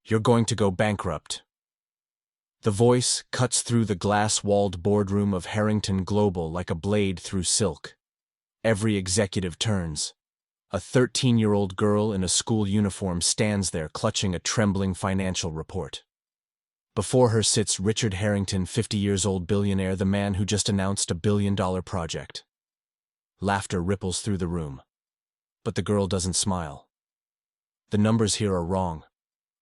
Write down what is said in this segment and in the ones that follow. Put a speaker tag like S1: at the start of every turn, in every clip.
S1: You're going to go bankrupt. The voice cuts through the glass-walled boardroom of Harrington Global like a blade through silk. Every executive turns. A 13-year-old girl in a school uniform stands there clutching a trembling financial report. Before her sits Richard Harrington, 50 years old, billionaire, the man who just announced a billion-dollar project. Laughter ripples through the room. But the girl doesn't smile. The numbers here are wrong.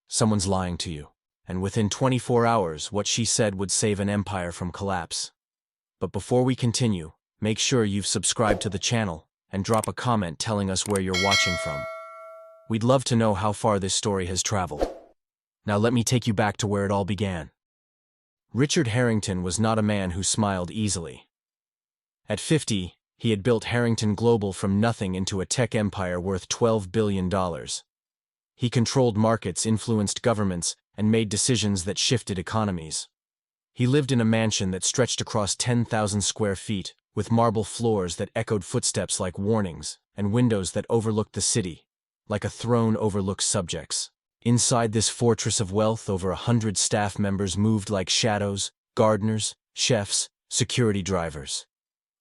S1: Someone's lying to you. And within 24 hours, what she said would save an empire from collapse. But before we continue, make sure you've subscribed to the channel and drop a comment telling us where you're watching from. We'd love to know how far this story has traveled. Now let me take you back to where it all began. Richard Harrington was not a man who smiled easily. At 50, he had built Harrington Global from nothing into a tech empire worth $12 billion. He controlled markets, influenced governments, and made decisions that shifted economies. He lived in a mansion that stretched across 10,000 square feet, with marble floors that echoed footsteps like warnings, and windows that overlooked the city, like a throne overlooks subjects. Inside this fortress of wealth, over 100 staff members moved like shadows, gardeners, chefs, security drivers.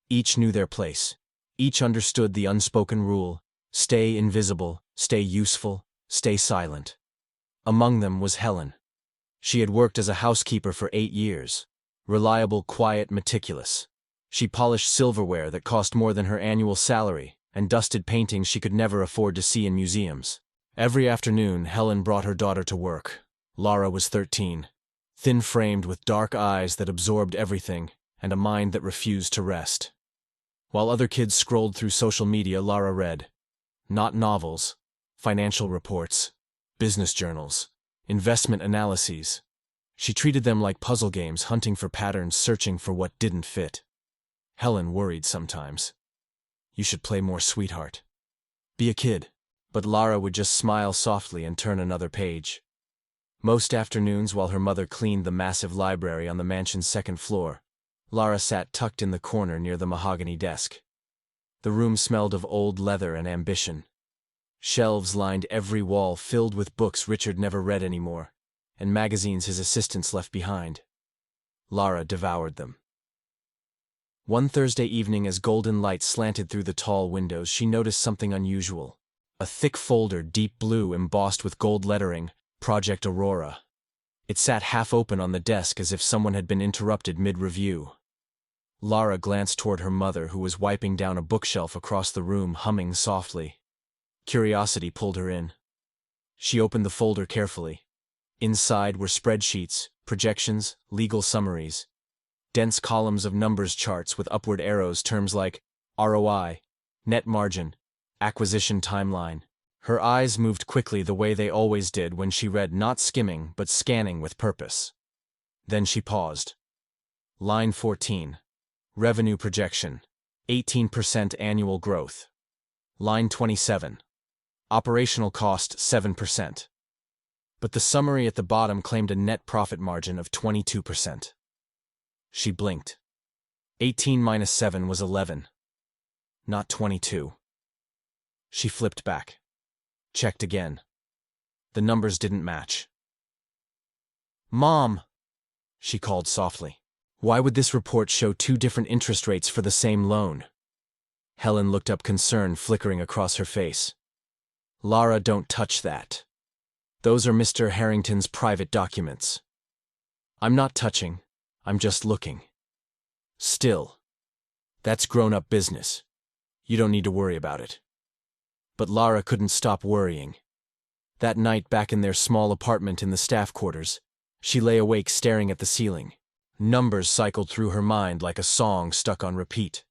S1: Each knew their place. Each understood the unspoken rule: stay invisible, stay useful, stay silent. Among them was Helen. She had worked as a housekeeper for 8 years. Reliable, quiet, meticulous. She polished silverware that cost more than her annual salary, and dusted paintings she could never afford to see in museums. Every afternoon, Helen brought her daughter to work. Lara was 13, thin-framed with dark eyes that absorbed everything, and a mind that refused to rest. While other kids scrolled through social media, Lara read. Not novels, financial reports, business journals, investment analyses. She treated them like puzzle games, hunting for patterns, searching for what didn't fit. Helen worried sometimes. You should play more, sweetheart. Be a kid. But Lara would just smile softly and turn another page. Most afternoons, while her mother cleaned the massive library on the mansion's second floor, Lara sat tucked in the corner near the mahogany desk. The room smelled of old leather and ambition. Shelves lined every wall, filled with books Richard never read anymore, and magazines his assistants left behind. Lara devoured them. One Thursday evening, as golden light slanted through the tall windows, she noticed something unusual. A thick folder, deep blue, embossed with gold lettering, Project Aurora. It sat half open on the desk as if someone had been interrupted mid-review. Lara glanced toward her mother, who was wiping down a bookshelf across the room, humming softly. Curiosity pulled her in. She opened the folder carefully. Inside were spreadsheets, projections, legal summaries. Dense columns of numbers charts with upward arrows, terms like ROI, net margin, acquisition timeline. Her eyes moved quickly, the way they always did when she read, not skimming but scanning with purpose. Then she paused. Line 14. Revenue projection. 18% annual growth. Line 27. Operational cost 7%. But the summary at the bottom claimed a net profit margin of 22%. She blinked. 18 minus 7 was 11. Not 22. She flipped back. Checked again. The numbers didn't match. Mom, she called softly. Why would this report show 2 different interest rates for the same loan? Helen looked up, concern flickering across her face. Lara, don't touch that. Those are Mr. Harrington's private documents. I'm not touching, I'm just looking. Still. That's grown-up business. You don't need to worry about it. But Lara couldn't stop worrying. That night, back in their small apartment in the staff quarters, she lay awake staring at the ceiling. Numbers cycled through her mind like a song stuck on repeat.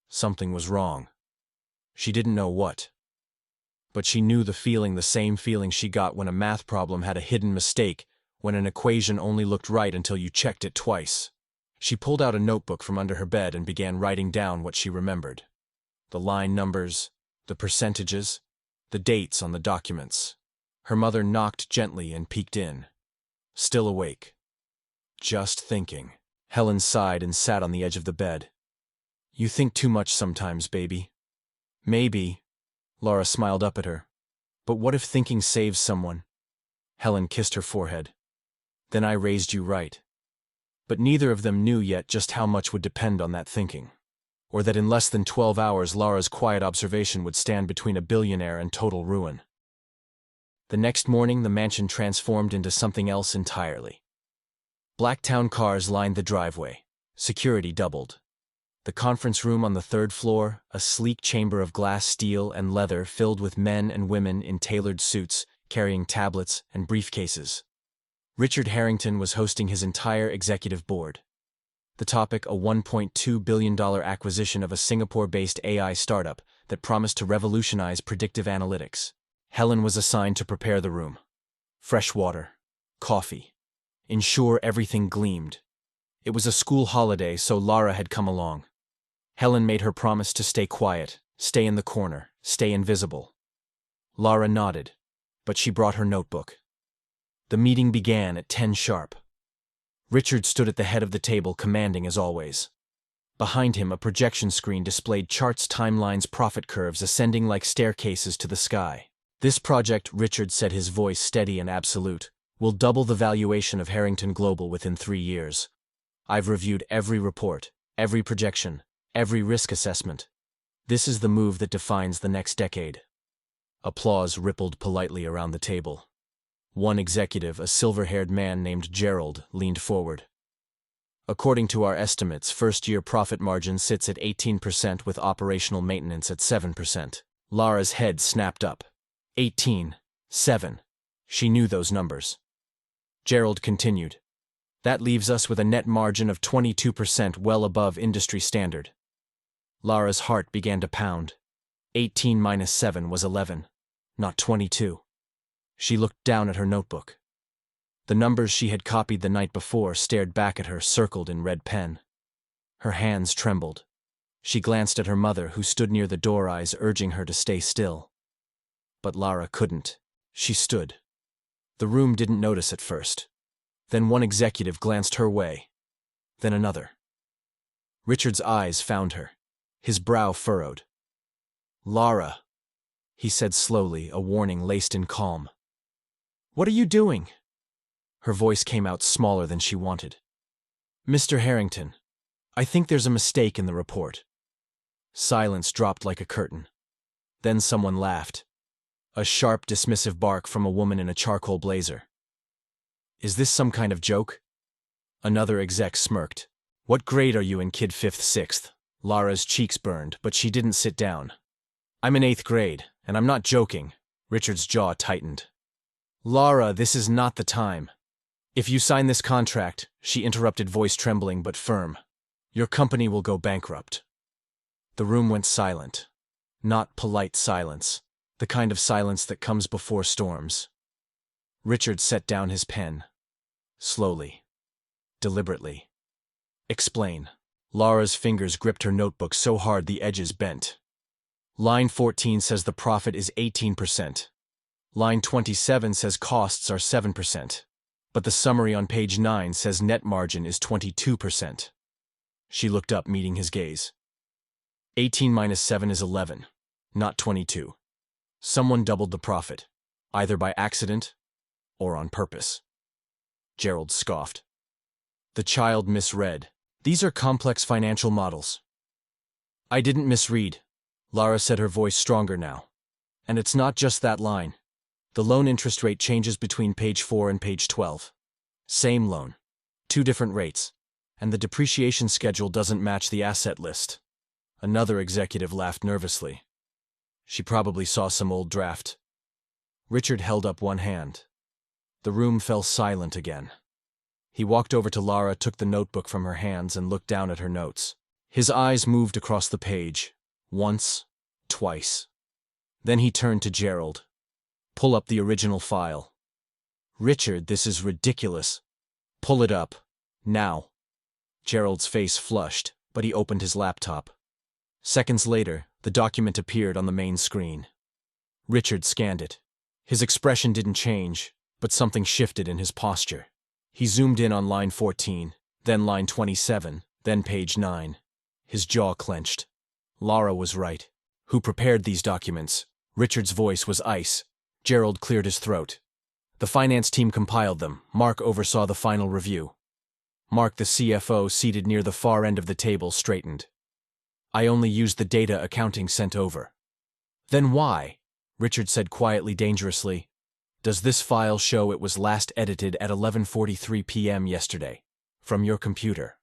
S1: Something was wrong. She didn't know what. But she knew the feeling, the same feeling she got when a math problem had a hidden mistake, when an equation only looked right until you checked it twice. She pulled out a notebook from under her bed and began writing down what she remembered. The line numbers, the percentages, the dates on the documents. Her mother knocked gently and peeked in. Still awake. Just thinking. Helen sighed and sat on the edge of the bed. You think too much sometimes, baby. Maybe. Lara smiled up at her. But what if thinking saves someone? Helen kissed her forehead. Then I raised you right. But neither of them knew yet just how much would depend on that thinking. Or that in less than 12 hours Lara's quiet observation would stand between a billionaire and total ruin. The next morning the mansion transformed into something else entirely. Blacktown cars lined the driveway. Security doubled. The conference room on the 3rd floor, a sleek chamber of glass, steel, and leather filled with men and women in tailored suits, carrying tablets and briefcases. Richard Harrington was hosting his entire executive board. The topic, a $1.2 billion acquisition of a Singapore-based AI startup that promised to revolutionize predictive analytics. Helen was assigned to prepare the room. Fresh water, coffee. Ensure everything gleamed. It was a school holiday, so Lara had come along. Helen made her promise to stay quiet, stay in the corner, stay invisible. Lara nodded, but she brought her notebook. The meeting began at 10 sharp. Richard stood at the head of the table, commanding as always. Behind him, a projection screen displayed charts, timelines, profit curves ascending like staircases to the sky. This project, Richard said, his voice steady and absolute, will double the valuation of Harrington Global within 3 years. I've reviewed every report, every projection, every risk assessment. This is the move that defines the next decade. Applause rippled politely around the table. One executive, a silver-haired man named Gerald, leaned forward. According to our estimates, first-year profit margin sits at 18% with operational maintenance at 7%. Lara's head snapped up. 18, 7. She knew those numbers. Gerald continued. That leaves us with a net margin of 22%, well above industry standard. Lara's heart began to pound. 18 minus 7 was 11, not 22. She looked down at her notebook. The numbers she had copied the night before stared back at her, circled in red pen. Her hands trembled. She glanced at her mother, who stood near the door, eyes urging her to stay still. But Lara couldn't. She stood. The room didn't notice at first. Then one executive glanced her way. Then another. Richard's eyes found her. His brow furrowed. Lara, he said slowly, a warning laced in calm. What are you doing? Her voice came out smaller than she wanted. Mr. Harrington, I think there's a mistake in the report. Silence dropped like a curtain. Then someone laughed. A sharp, dismissive bark from a woman in a charcoal blazer. Is this some kind of joke? Another exec smirked. What grade are you in, kid? 5th, 6th. Lara's cheeks burned, but she didn't sit down. I'm in 8th grade, and I'm not joking. Richard's jaw tightened. Lara, this is not the time. If you sign this contract, she interrupted, voice trembling but firm, your company will go bankrupt. The room went silent. Not polite silence, the kind of silence that comes before storms. Richard set down his pen. Slowly. Deliberately. Explain. Lara's fingers gripped her notebook so hard the edges bent. Line 14 says the profit is 18%. Line 27 says costs are 7%. But the summary on page 9 says net margin is 22%. She looked up, meeting his gaze. 18 minus 7 is 11, not 22. Someone doubled the profit, either by accident or on purpose. Gerald scoffed. The child misread. These are complex financial models. I didn't misread, Lara said, her voice stronger now. And it's not just that line. The loan interest rate changes between page 4 and page 12. Same loan. 2 different rates. And the depreciation schedule doesn't match the asset list. Another executive laughed nervously. She probably saw some old draft. Richard held up one hand. The room fell silent again. He walked over to Lara, took the notebook from her hands, and looked down at her notes. His eyes moved across the page. Once, twice. Then he turned to Gerald. Pull up the original file. Richard, this is ridiculous. Pull it up. Now. Gerald's face flushed, but he opened his laptop. Seconds later, the document appeared on the main screen. Richard scanned it. His expression didn't change, but something shifted in his posture. He zoomed in on line 14, then line 27, then page 9. His jaw clenched. Lara was right. Who prepared these documents? Richard's voice was ice. Gerald cleared his throat. The finance team compiled them. Mark oversaw the final review. Mark, the CFO, seated near the far end of the table, straightened. I only used the data accounting sent over. Then why? Richard said quietly, dangerously. Does this file show it was last edited at 11:43 p.m. yesterday? From your computer.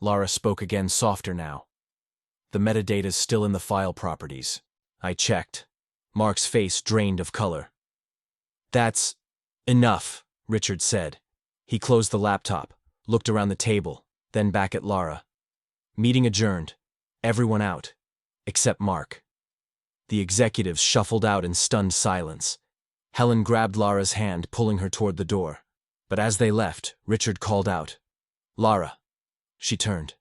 S1: Lara spoke again, softer now. The metadata's still in the file properties. I checked. Mark's face drained of color. That's enough, Richard said. He closed the laptop, looked around the table, then back at Lara. Meeting adjourned. Everyone out. Except Mark. The executives shuffled out in stunned silence. Helen grabbed Lara's hand, pulling her toward the door. But as they left, Richard called out, Lara. She turned.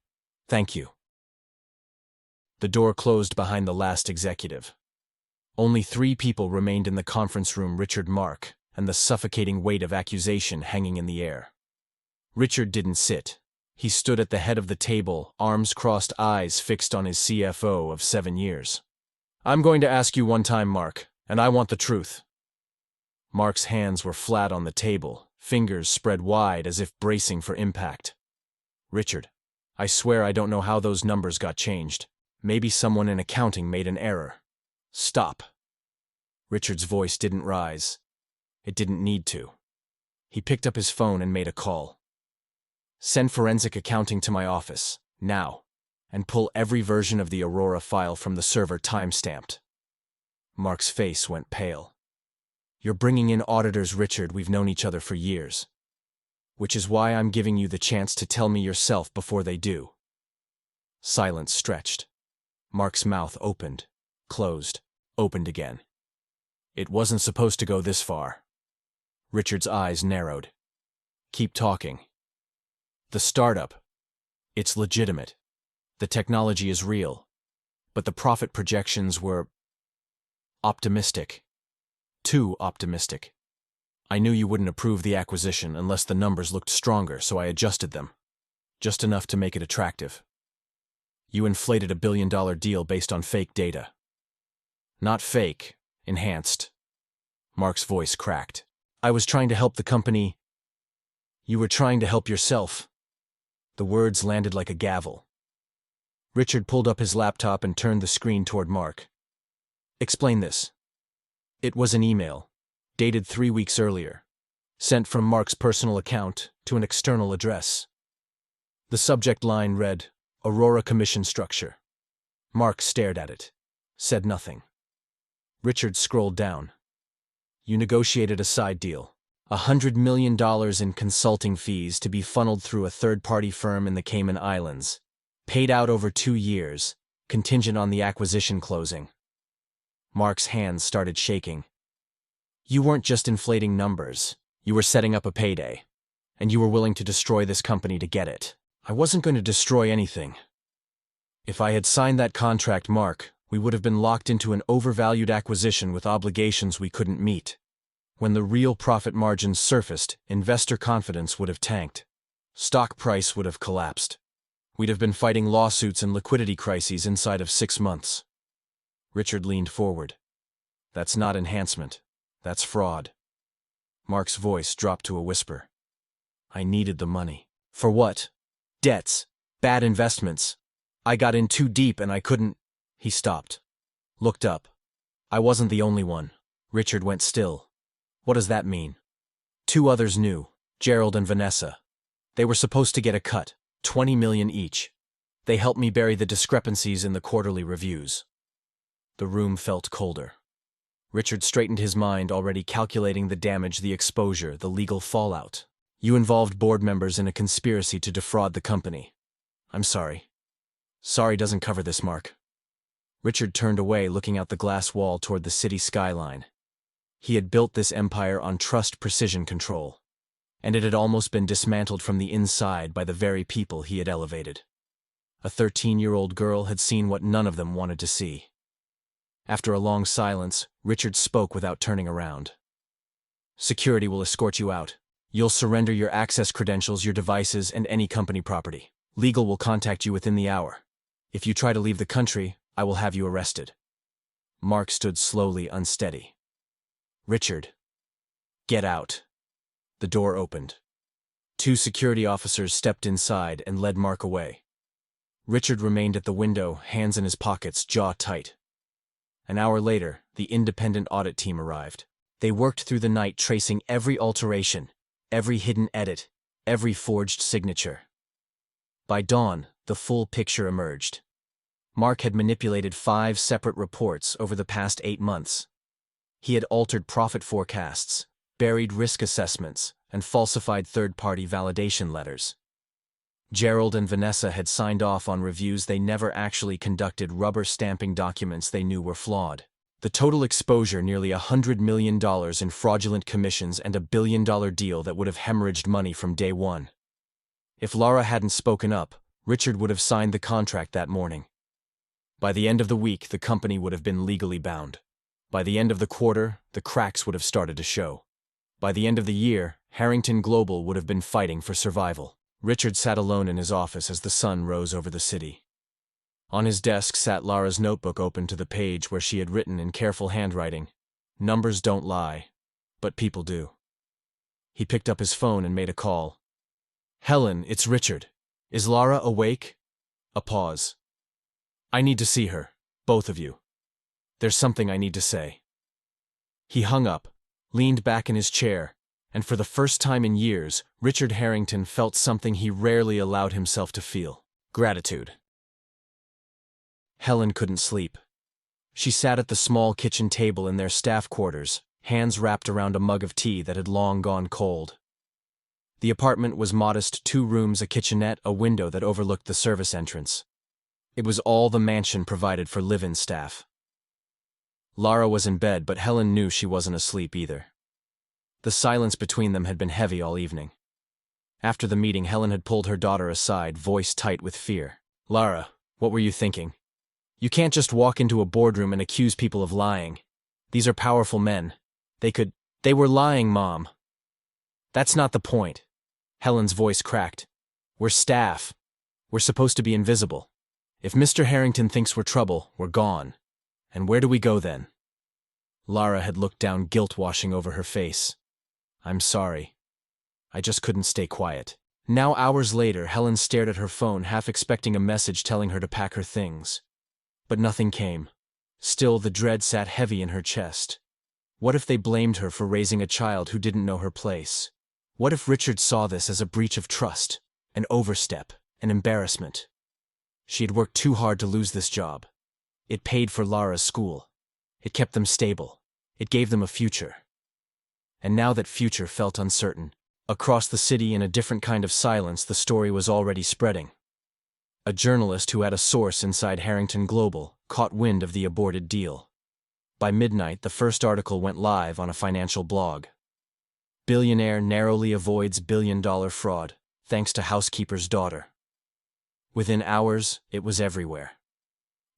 S1: Thank you. The door closed behind the last executive. Only 3 people remained in the conference room: Richard, Mark, and the suffocating weight of accusation hanging in the air. Richard didn't sit. He stood at the head of the table, arms crossed, eyes fixed on his CFO of 7 years. I'm going to ask you one time, Mark, and I want the truth. Mark's hands were flat on the table, fingers spread wide as if bracing for impact. Richard, I swear I don't know how those numbers got changed. Maybe someone in accounting made an error. Stop. Richard's voice didn't rise. It didn't need to. He picked up his phone and made a call. Send forensic accounting to my office, now, and pull every version of the Aurora file from the server time-stamped. Mark's face went pale. You're bringing in auditors, Richard. We've known each other for years. Which is why I'm giving you the chance to tell me yourself before they do. Silence stretched. Mark's mouth opened, closed, opened again. It wasn't supposed to go this far. Richard's eyes narrowed. Keep talking. The startup. It's legitimate. The technology is real. But the profit projections were optimistic. Too optimistic. I knew you wouldn't approve the acquisition unless the numbers looked stronger, so I adjusted them. Just enough to make it attractive. You inflated a $1 billion deal based on fake data. Not fake, enhanced. Mark's voice cracked. I was trying to help the company. You were trying to help yourself. The words landed like a gavel. Richard pulled up his laptop and turned the screen toward Mark. Explain this. It was an email, dated 3 weeks earlier, sent from Mark's personal account to an external address. The subject line read, Aurora Commission Structure. Mark stared at it, said nothing. Richard scrolled down. You negotiated a side deal, $100 million in consulting fees to be funneled through a third-party firm in the Cayman Islands, paid out over 2 years, contingent on the acquisition closing. Mark's hands started shaking. You weren't just inflating numbers, you were setting up a payday, and you were willing to destroy this company to get it. I wasn't going to destroy anything. If I had signed that contract, Mark, we would have been locked into an overvalued acquisition with obligations we couldn't meet. When the real profit margins surfaced, investor confidence would have tanked. Stock price would have collapsed. We'd have been fighting lawsuits and liquidity crises inside of 6 months. Richard leaned forward. That's not enhancement. That's fraud. Mark's voice dropped to a whisper. I needed the money. For what? Debts. Bad investments. I got in too deep and I couldn't. He stopped. Looked up. I wasn't the only one. Richard went still. What does that mean? 2 others knew, Gerald and Vanessa. They were supposed to get a cut, $20 million each. They helped me bury the discrepancies in the quarterly reviews. The room felt colder. Richard straightened his mind, already calculating the damage, the exposure, the legal fallout. You involved board members in a conspiracy to defraud the company. I'm sorry. Sorry doesn't cover this, Mark. Richard turned away, looking out the glass wall toward the city skyline. He had built this empire on trust, precision, control. And it had almost been dismantled from the inside by the very people he had elevated. A 13-year-old girl had seen what none of them wanted to see. After a long silence, Richard spoke without turning around. Security will escort you out. You'll surrender your access credentials, your devices, and any company property. Legal will contact you within the hour. If you try to leave the country, I will have you arrested. Mark stood slowly, unsteady. Richard. Get out. The door opened. Two security officers stepped inside and led Mark away. Richard remained at the window, hands in his pockets, jaw tight. An hour later, the independent audit team arrived. They worked through the night tracing every alteration, every hidden edit, every forged signature. By dawn, the full picture emerged. Mark had manipulated 5 separate reports over the past 8 months. He had altered profit forecasts, buried risk assessments, and falsified third-party validation letters. Gerald and Vanessa had signed off on reviews they never actually conducted, rubber-stamping documents they knew were flawed. The total exposure, nearly $100 million in fraudulent commissions and a billion-dollar deal that would have hemorrhaged money from day one. If Laura hadn't spoken up, Richard would have signed the contract that morning. By the end of the week, the company would have been legally bound. By the end of the quarter, the cracks would have started to show. By the end of the year, Harrington Global would have been fighting for survival. Richard sat alone in his office as the sun rose over the city. On his desk sat Laura's notebook open to the page where she had written in careful handwriting, "Numbers don't lie, but people do." He picked up his phone and made a call. "Helen, it's Richard. Is Laura awake?" A pause. "I need to see her, both of you. There's something I need to say." He hung up, leaned back in his chair, and for the first time in years, Richard Harrington felt something he rarely allowed himself to feel: gratitude. Helen couldn't sleep. She sat at the small kitchen table in their staff quarters, hands wrapped around a mug of tea that had long gone cold. The apartment was modest: 2 rooms, a kitchenette, a window that overlooked the service entrance. It was all the mansion provided for live-in staff. Lara was in bed, but Helen knew she wasn't asleep either. The silence between them had been heavy all evening. After the meeting, Helen had pulled her daughter aside, voice tight with fear. "Lara, what were you thinking? You can't just walk into a boardroom and accuse people of lying. These are powerful men. They were lying, Mom." "That's not the point." Helen's voice cracked. "We're staff. We're supposed to be invisible. If Mr. Harrington thinks we're trouble, we're gone. And where do we go then?" Lara had looked down, guilt washing over her face. "I'm sorry. I just couldn't stay quiet." Now, hours later, Helen stared at her phone, half expecting a message telling her to pack her things. But nothing came. Still, the dread sat heavy in her chest. What if they blamed her for raising a child who didn't know her place? What if Richard saw this as a breach of trust, an overstep, an embarrassment? She had worked too hard to lose this job. It paid for Lara's school. It kept them stable. It gave them a future. And now that future felt uncertain. Across the city, in a different kind of silence, the story was already spreading. A journalist who had a source inside Harrington Global caught wind of the aborted deal. By midnight, the first article went live on a financial blog. "Billionaire narrowly avoids billion-dollar fraud, thanks to housekeeper's daughter." Within hours, it was everywhere.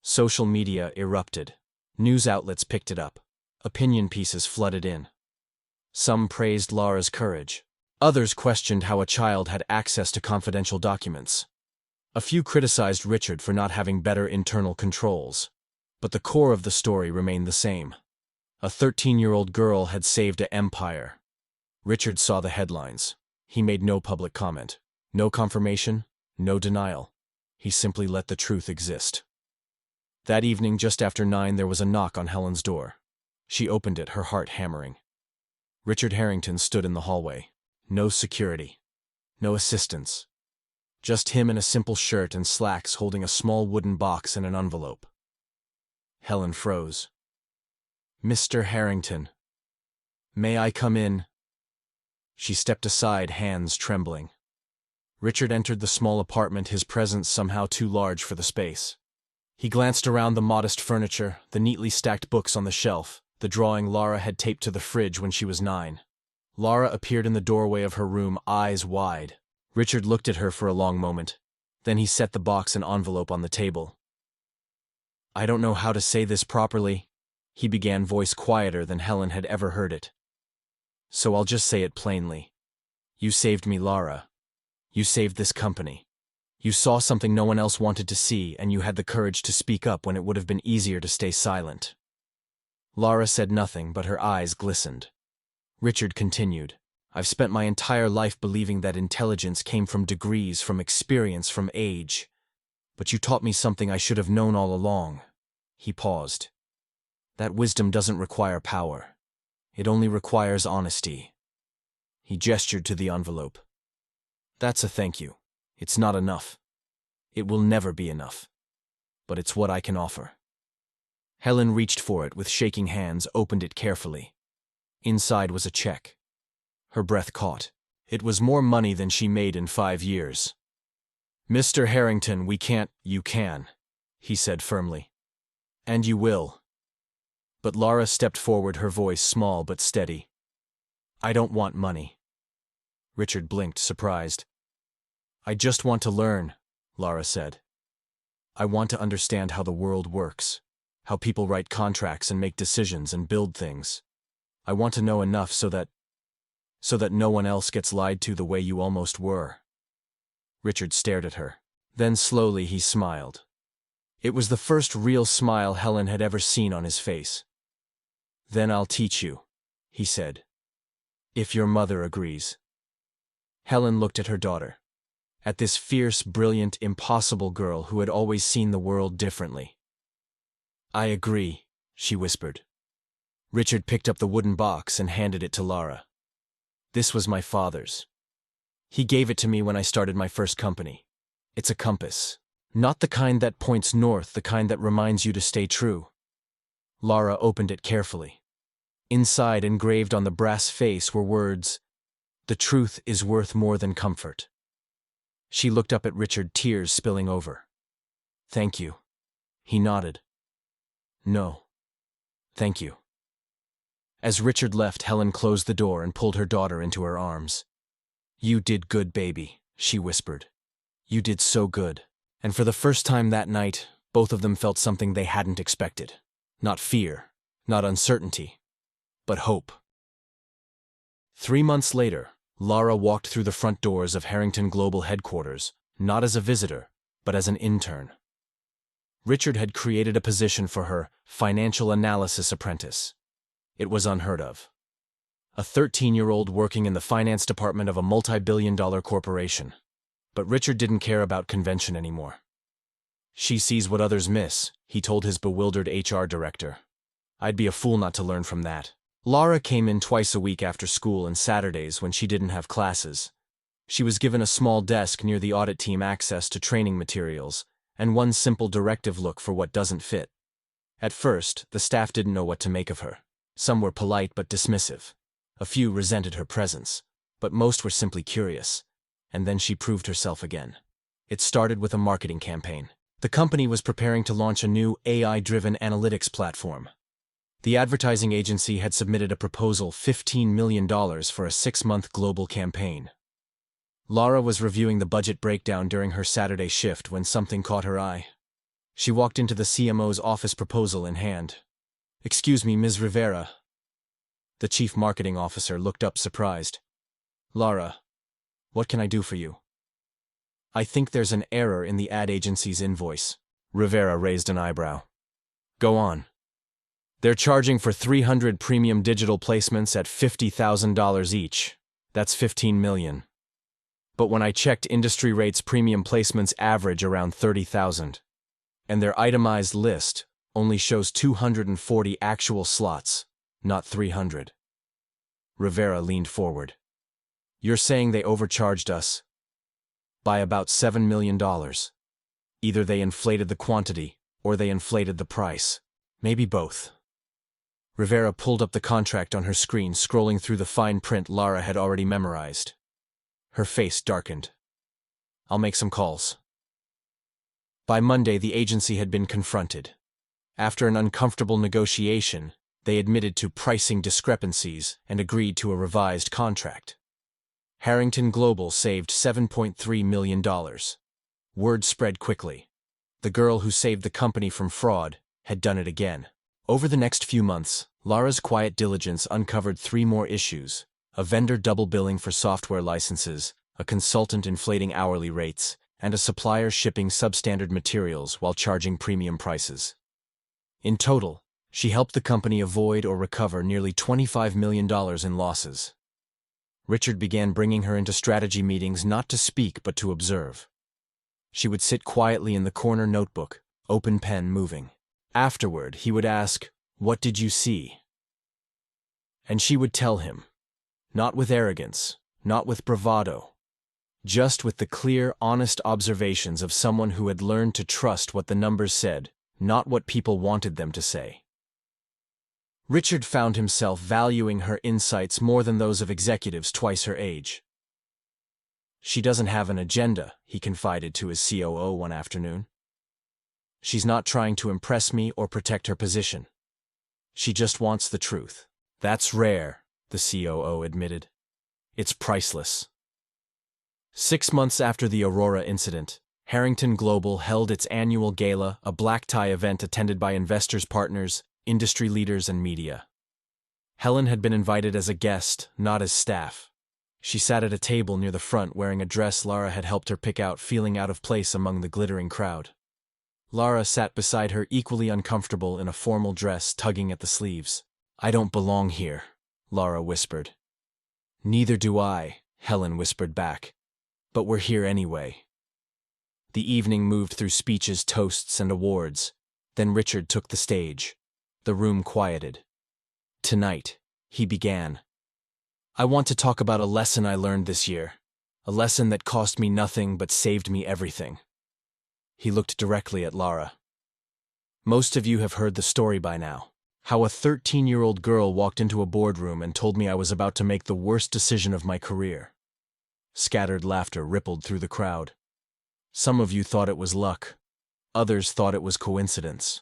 S1: Social media erupted. News outlets picked it up. Opinion pieces flooded in. Some praised Lara's courage. Others questioned how a child had access to confidential documents. A few criticized Richard for not having better internal controls. But the core of the story remained the same. A 13-year-old girl had saved an empire. Richard saw the headlines. He made no public comment. No confirmation, no denial. He simply let the truth exist. That evening, just after 9, there was a knock on Helen's door. She opened it, her heart hammering. Richard Harrington stood in the hallway. No security. No assistants. Just him in a simple shirt and slacks, holding a small wooden box and an envelope. Helen froze. "Mr. Harrington. May I come in?" She stepped aside, hands trembling. Richard entered the small apartment, his presence somehow too large for the space. He glanced around the modest furniture, the neatly stacked books on the shelf, the drawing Lara had taped to the fridge when she was 9. Lara appeared in the doorway of her room, eyes wide. Richard looked at her for a long moment. Then he set the box and envelope on the table. "I don't know how to say this properly," he began, voice quieter than Helen had ever heard it. "So I'll just say it plainly. You saved me, Lara. You saved this company. You saw something no one else wanted to see, and you had the courage to speak up when it would have been easier to stay silent." Lara said nothing, but her eyes glistened. Richard continued. I've spent my entire life believing that intelligence came from degrees, from experience, from age. But you taught me something I should have known all along. He paused. That wisdom doesn't require power. It only requires honesty. He gestured to the envelope. That's a thank you. It's not enough. It will never be enough. But it's what I can offer. Helen reached for it with shaking hands, opened it carefully. Inside was a check. Her breath caught. It was more money than she made in 5 years. Mr. Harrington, we can't. You can, he said firmly. And you will. But Lara stepped forward, her voice small but steady. I don't want money. Richard blinked, surprised. I just want to learn, Lara said. I want to understand how the world works, how people write contracts and make decisions and build things. I want to know enough so that no one else gets lied to the way you almost were. Richard stared at her. Then slowly he smiled. It was the first real smile Helen had ever seen on his face. Then I'll teach you, he said. If your mother agrees. Helen looked at her daughter. At this fierce, brilliant, impossible girl who had always seen the world differently. I agree, she whispered. Richard picked up the wooden box and handed it to Lara. This was my father's. He gave it to me when I started my first company. It's a compass. Not the kind that points north, the kind that reminds you to stay true. Lara opened it carefully. Inside, engraved on the brass face, were words, "The truth is worth more than comfort." She looked up at Richard, tears spilling over. Thank you. He nodded. No. Thank you. As Richard left, Helen closed the door and pulled her daughter into her arms. You did good, baby, she whispered. You did so good. And for the first time that night, both of them felt something they hadn't expected. Not fear, not uncertainty, but hope. 3 months later, Lara walked through the front doors of Harrington Global headquarters, not as a visitor, but as an intern. Richard had created a position for her, financial analysis apprentice. It was unheard of. A 13-year-old working in the finance department of a multi-billion-dollar corporation. But Richard didn't care about convention anymore. She sees what others miss, he told his bewildered HR director. I'd be a fool not to learn from that. Lara came in twice a week after school and Saturdays when she didn't have classes. She was given a small desk near the audit team, access to training materials, and one simple directive: look for what doesn't fit. At first, the staff didn't know what to make of her. Some were polite but dismissive. A few resented her presence, but most were simply curious. And then she proved herself again. It started with a marketing campaign. The company was preparing to launch a new AI-driven analytics platform. The advertising agency had submitted a proposal, $15 million for a 6-month global campaign. Lara was reviewing the budget breakdown during her Saturday shift when something caught her eye. She walked into the CMO's office, proposal in hand. Excuse me, Ms. Rivera. The chief marketing officer looked up, surprised. Lara, what can I do for you? I think there's an error in the ad agency's invoice. Rivera raised an eyebrow. Go on. They're charging for 300 premium digital placements at $50,000 each. That's $15 million. But when I checked industry rates, premium placements average around 30,000. And their itemized list only shows 240 actual slots, not 300. Rivera leaned forward. You're saying they overcharged us by about $7 million. Either they inflated the quantity, or they inflated the price. Maybe both. Rivera pulled up the contract on her screen, scrolling through the fine print Lara had already memorized. Her face darkened. I'll make some calls. By Monday, the agency had been confronted. After an uncomfortable negotiation, they admitted to pricing discrepancies and agreed to a revised contract. Harrington Global saved $7.3 million. Word spread quickly. The girl who saved the company from fraud had done it again. Over the next few months, Lara's quiet diligence uncovered 3 more issues: a vendor double billing for software licenses, a consultant inflating hourly rates, and a supplier shipping substandard materials while charging premium prices. In total, She helped the company avoid or recover nearly $25 million in losses. Richard began bringing her into strategy meetings not to speak but to observe. She would sit quietly in the corner, notebook, open pen moving. Afterward, he would ask, "What did you see?" And she would tell him, not with arrogance, not with bravado, just with the clear, honest observations of someone who had learned to trust what the numbers said, not what people wanted them to say. Richard found himself valuing her insights more than those of executives twice her age. "She doesn't have an agenda," he confided to his COO one afternoon. "She's not trying to impress me or protect her position. She just wants the truth." "That's rare," the COO admitted. "It's priceless." 6 months after the Aurora incident, Harrington Global held its annual gala, a black-tie event attended by investors, partners, industry leaders, and media. Helen had been invited as a guest, not as staff. She sat at a table near the front wearing a dress Lara had helped her pick out, feeling out of place among the glittering crowd. Lara sat beside her, equally uncomfortable in a formal dress, tugging at the sleeves. "I don't belong here," Lara whispered. "Neither do I," Helen whispered back. "But we're here anyway." The evening moved through speeches, toasts, and awards. Then Richard took the stage. The room quieted. "Tonight," he began, "I want to talk about a lesson I learned this year, a lesson that cost me nothing but saved me everything." He looked directly at Lara. "Most of you have heard the story by now, how a 13-year-old girl walked into a boardroom and told me I was about to make the worst decision of my career." Scattered laughter rippled through the crowd. "Some of you thought it was luck. Others thought it was coincidence."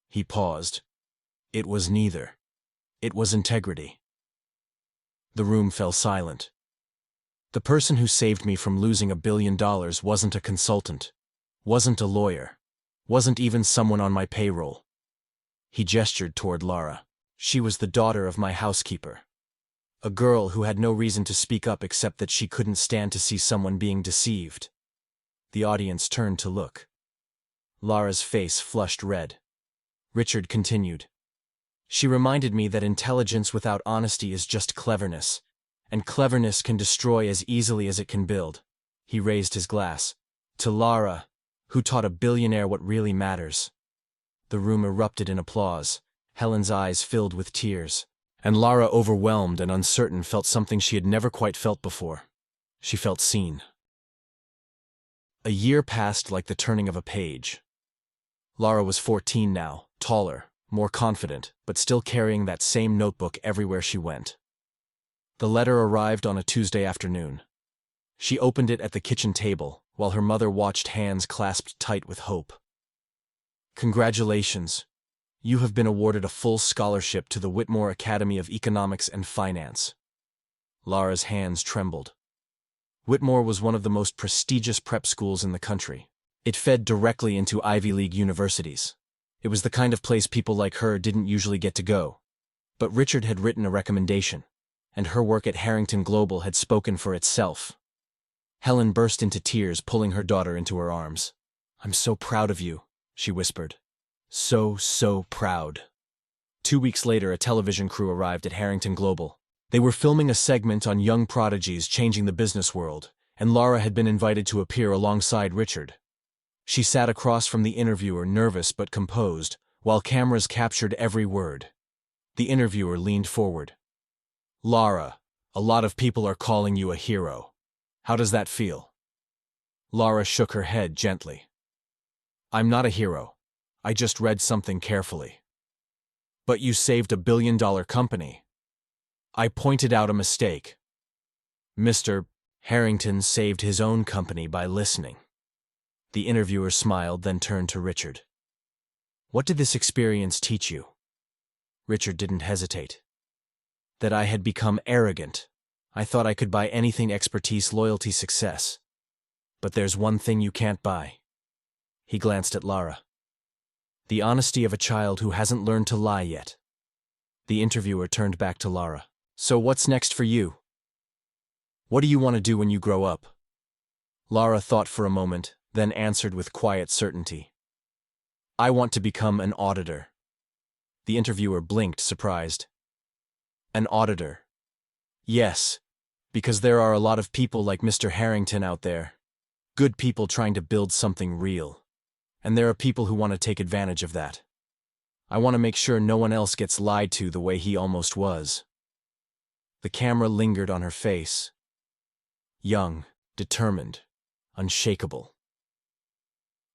S1: He paused. "It was neither. It was integrity." The room fell silent. "The person who saved me from losing $1 billion wasn't a consultant, wasn't a lawyer, wasn't even someone on my payroll." He gestured toward Lara. "She was the daughter of my housekeeper. A girl who had no reason to speak up except that she couldn't stand to see someone being deceived." The audience turned to look. Lara's face flushed red. Richard continued. "She reminded me that intelligence without honesty is just cleverness, and cleverness can destroy as easily as it can build." He raised his glass. "To Lara, who taught a billionaire what really matters." The room erupted in applause. Helen's eyes filled with tears, and Lara, overwhelmed and uncertain, felt something she had never quite felt before. She felt seen. A year passed like the turning of a page. Lara was 14 now, taller, more confident, but still carrying that same notebook everywhere she went. The letter arrived on a Tuesday afternoon. She opened it at the kitchen table, while her mother watched, hands clasped tight with hope. "Congratulations. You have been awarded a full scholarship to the Whitmore Academy of Economics and Finance." Lara's hands trembled. Whitmore was one of the most prestigious prep schools in the country. It fed directly into Ivy League universities. It was the kind of place people like her didn't usually get to go. But Richard had written a recommendation, and her work at Harrington Global had spoken for itself. Helen burst into tears, pulling her daughter into her arms. "I'm so proud of you," she whispered. So proud." 2 weeks later, a television crew arrived at Harrington Global. They were filming a segment on young prodigies changing the business world, and Lara had been invited to appear alongside Richard. She sat across from the interviewer, nervous but composed, while cameras captured every word. The interviewer leaned forward. "Lara, a lot of people are calling you a hero. How does that feel?" Lara shook her head gently. "I'm not a hero. I just read something carefully." "But you saved $1 billion company." "I pointed out a mistake. Mr. Harrington saved his own company by listening." The interviewer smiled, then turned to Richard. "What did this experience teach you?" Richard didn't hesitate. "That I had become arrogant. I thought I could buy anything: expertise, loyalty, success. But there's one thing you can't buy." He glanced at Lara. "The honesty of a child who hasn't learned to lie yet." The interviewer turned back to Lara. "So what's next for you? What do you want to do when you grow up?" Lara thought for a moment, then answered with quiet certainty. "I want to become an auditor." The interviewer blinked, surprised. An auditor. Yes, because there are a lot of people like Mr. Harrington out there. Good people trying to build something real. And there are people who want to take advantage of that. I want to make sure no one else gets lied to the way he almost was. The camera lingered on her face. Young, determined, unshakable.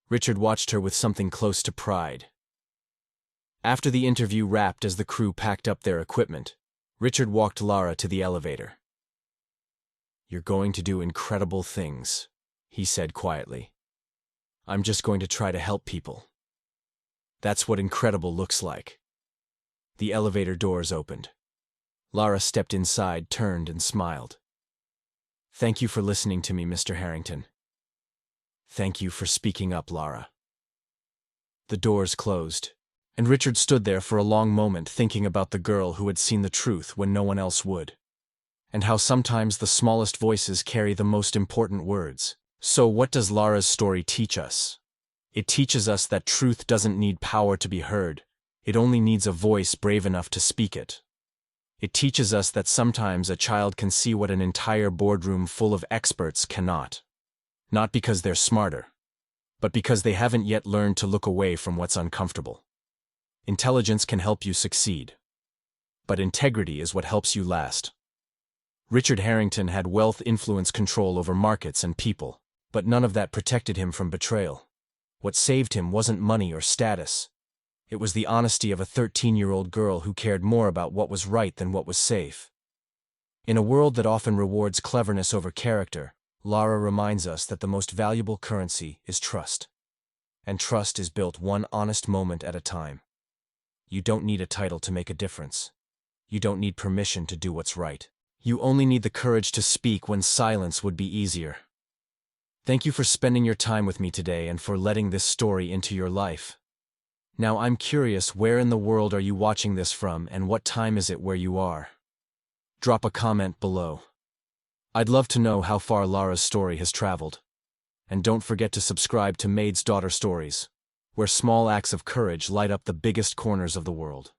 S1: Richard watched her with something close to pride. After the interview wrapped, as the crew packed up their equipment, Richard walked Lara to the elevator. "You're going to do incredible things," he said quietly. "I'm just going to try to help people. That's what incredible looks like." The elevator doors opened. Lara stepped inside, turned, and smiled. "Thank you for listening to me, Mr. Harrington." "Thank you for speaking up, Lara." The doors closed, and Richard stood there for a long moment thinking about the girl who had seen the truth when no one else would, and how sometimes the smallest voices carry the most important words. So what does Lara's story teach us? It teaches us that truth doesn't need power to be heard, it only needs a voice brave enough to speak it. It teaches us that sometimes a child can see what an entire boardroom full of experts cannot. Not because they're smarter, but because they haven't yet learned to look away from what's uncomfortable. Intelligence can help you succeed, but integrity is what helps you last. Richard Harrington had wealth, influence, control over markets and people, but none of that protected him from betrayal. What saved him wasn't money or status. It was the honesty of a 13-year-old girl who cared more about what was right than what was safe. In a world that often rewards cleverness over character, Lara reminds us that the most valuable currency is trust. And trust is built one honest moment at a time. You don't need a title to make a difference. You don't need permission to do what's right. You only need the courage to speak when silence would be easier. Thank you for spending your time with me today and for letting this story into your life. Now I'm curious, where in the world are you watching this from, and what time is it where you are? Drop a comment below. I'd love to know how far Lara's story has traveled. And don't forget to subscribe to Maid's Daughter Stories, where small acts of courage light up the biggest corners of the world.